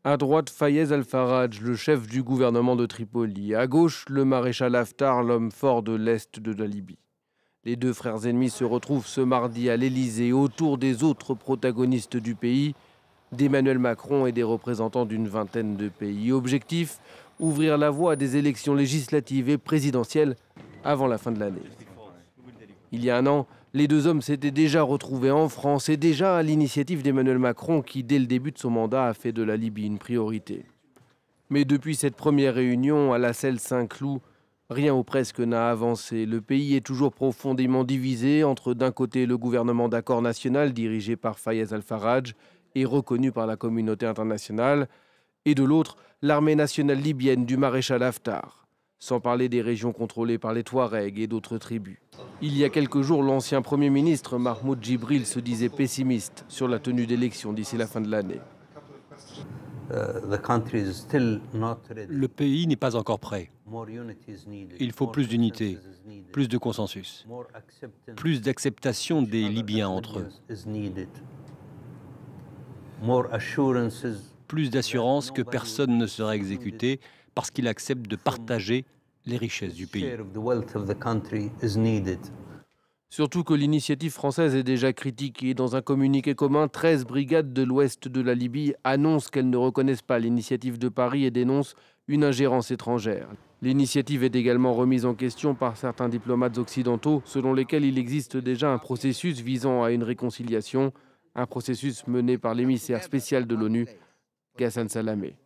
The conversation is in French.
À droite, Fayez al-Farraj, le chef du gouvernement de Tripoli. À gauche, le maréchal Haftar, l'homme fort de l'Est de la Libye. Les deux frères ennemis se retrouvent ce mardi à l'Élysée autour des autres protagonistes du pays, d'Emmanuel Macron et des représentants d'une vingtaine de pays. Objectif, ouvrir la voie à des élections législatives et présidentielles avant la fin de l'année. Il y a un an, les deux hommes s'étaient déjà retrouvés en France et déjà à l'initiative d'Emmanuel Macron qui, dès le début de son mandat, a fait de la Libye une priorité. Mais depuis cette première réunion à la Celle Saint-Cloud, rien ou presque n'a avancé. Le pays est toujours profondément divisé entre d'un côté le gouvernement d'accord national dirigé par Fayez al-Farraj et reconnu par la communauté internationale, et de l'autre l'armée nationale libyenne du maréchal Haftar, sans parler des régions contrôlées par les Touaregs et d'autres tribus. Il y a quelques jours, l'ancien Premier ministre Mahmoud Djibril se disait pessimiste sur la tenue d'élections d'ici la fin de l'année. Le pays n'est pas encore prêt. Il faut plus d'unité, plus de consensus, plus d'acceptation des Libyens entre eux, plus d'assurance que personne ne sera exécuté parce qu'il accepte de partager les richesses du pays. Surtout que l'initiative française est déjà critiquée. Dans un communiqué commun, 13 brigades de l'ouest de la Libye annoncent qu'elles ne reconnaissent pas l'initiative de Paris et dénoncent une ingérence étrangère. L'initiative est également remise en question par certains diplomates occidentaux, selon lesquels il existe déjà un processus visant à une réconciliation, un processus mené par l'émissaire spécial de l'ONU, Ghassan Salamé.